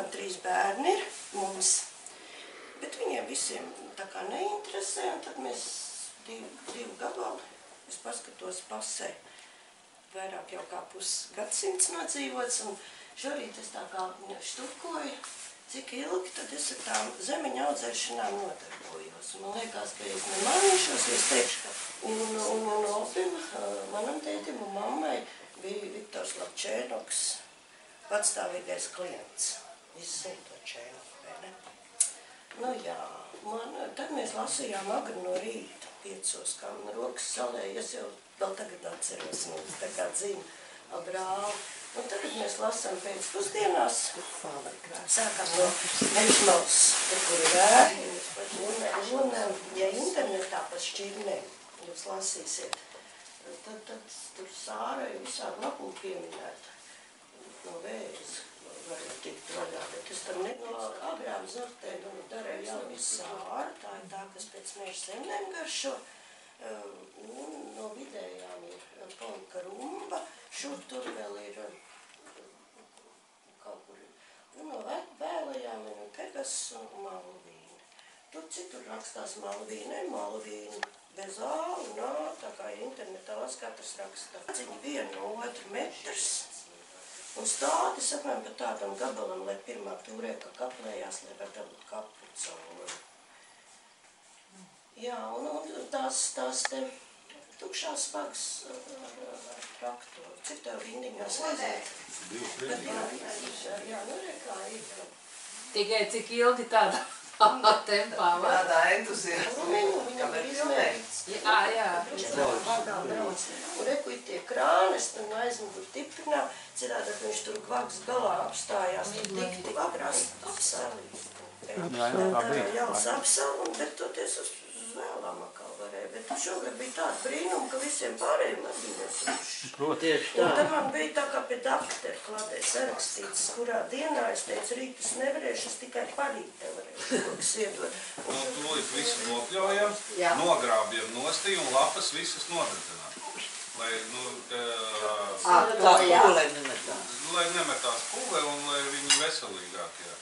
man 3 bērni ir mums, bet viņiem visiem tā kā neinteresē, un tad mēs divu gabalu, es paskatos pasē, vairāk jau kā pusgadsimts nodzīvots, un šorīt es tā kā štukoju, cik ilgi tad es ar tām zemeņa audzēšanām nodarbojos. Man liekas, ka es nemanīšos, es teikšu, ka un Opim, manam tētim un mammai bija Viktors Lapčēnoks, patstāvīgais klients. Visi zina to Čēnoku, vai ne? Nu jā, tad mēs lasījām agri no rīta, 5, kā man rokas salējas, jau vēl tagad atceros, mums tā kā dzina brāli. Un tagad mēs lasām pēcpusdienās, sākam no Mežmals, kur ir ēri, un ja internetā pa šķirnēm jūs lasīsiet, tad tur sāra ir visādi lapumi pieminēta. No vējas varētu tikt vaļā, bet es tam no agrām zartēm darēju jaunis sāra, tā ir tā, kas pēc meža zemnēm garšo. No vidējām ir polka rumba, šur tur vēl ir kaut kur, un no vēlējām ir Pegas un Malvīna. Tur citur rakstās Malvīnai, Malvīna bez ālu, nā, tā kā internetās katrs rakstā. Ciņi vienu no otru metrs, un stātis apmēram pa tādam gabalam, lai pirmā turē, ka kaplējās, lai var dabūt kapu cauri. Jā, un tās te tukšās vagas ar traktoru. Cik tev rindiņās aiziet? 2. Jā, nu rekā ir. Tikai cik ilgi tādā tempā var? Tādā entuziasmā. Viņam ir izmērīts. Jā. Vagā brauc. Un reku ir tie krānes, un aizmugur tipinā, citādi viņš tur vagas galā apstājās, tur tik agrās apsālīs. Jauns apsālums, bet toties uz vēlām atkal varēja, bet šogad bija tāda brīnuma, ka visiem pārējiem arī nesuši. Protams. Un tad man bija tā kā pie dakteru kladē sarakstīts, kurā dienā es teicu, rīt es nevarēšu, es tikai parīt te varēšu rokas iedot. Tūlīt visu nokļaujam, nogrābjam nostī un lapas visas nodedzinām. Lai nemetās pūle un lai viņi veselīgāk, jā.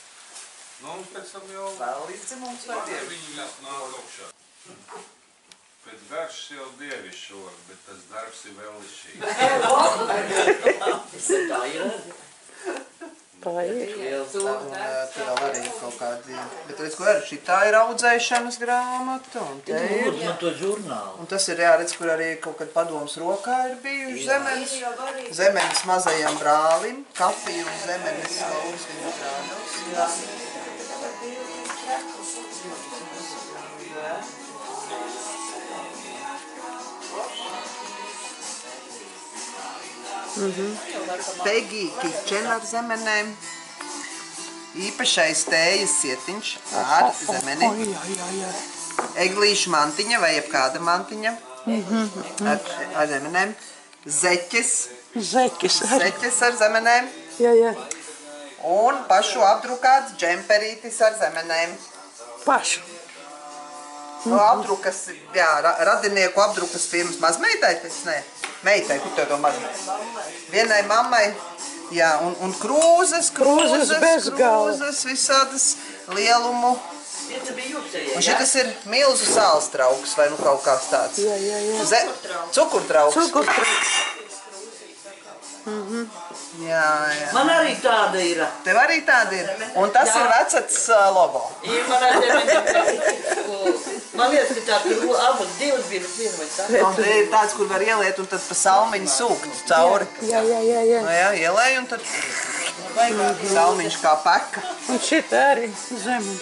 Nu, un pēc tam jau... Vēl izdzimums vai dievi? Viņi nāk augšā. Pēc garšas jau dievišķi var, bet tas darbs ir vēl šī. Tā ir. Tā ir. Tā vēl arī kaut kādi... Bet redz, ko ir, šī tā ir audzēšanas grāmata, un te ir... Man to žurnālu. Un tas ir jāredz, kur arī kaut kad padoms rokā ir bijuši zemenes. Zemenes mazajam brālim, kafiju un zemenes lauks viņa brāļos. Peggy Kitchen ar zemenēm. Īpašais tējas sietiņš ar zemeni. Eglīšu mantiņa vai jebkāda mantiņa ar zemenēm. Zeķes. Zeķes ar zemenēm. Jā. Un pašu apdrukāts džemperītis ar zemenēm. Pašu. Apdrukas, jā, radinieku apdrukas firmas mazmeitai, pēc ne? Meitai, kur tev to mazmeitai? Vienai mammai, jā, un krūzes, visādas lielumu. Un šitas ir milzu sāls trauks, vai nu kaut kāds tāds. Jā. Cukurtrauks. Jā. Man arī tāda ir. Tev arī tāda ir. Un tas ir vecats logo. Man liekas, ka tā tur abas divas bija viena vai tā. Un te ir tāds, kur var ieliet un tad pa salmiņu sūkt cauri. Jā. Nu jā, ielēj un tad salmiņš kā peka. Un šit arī zemen.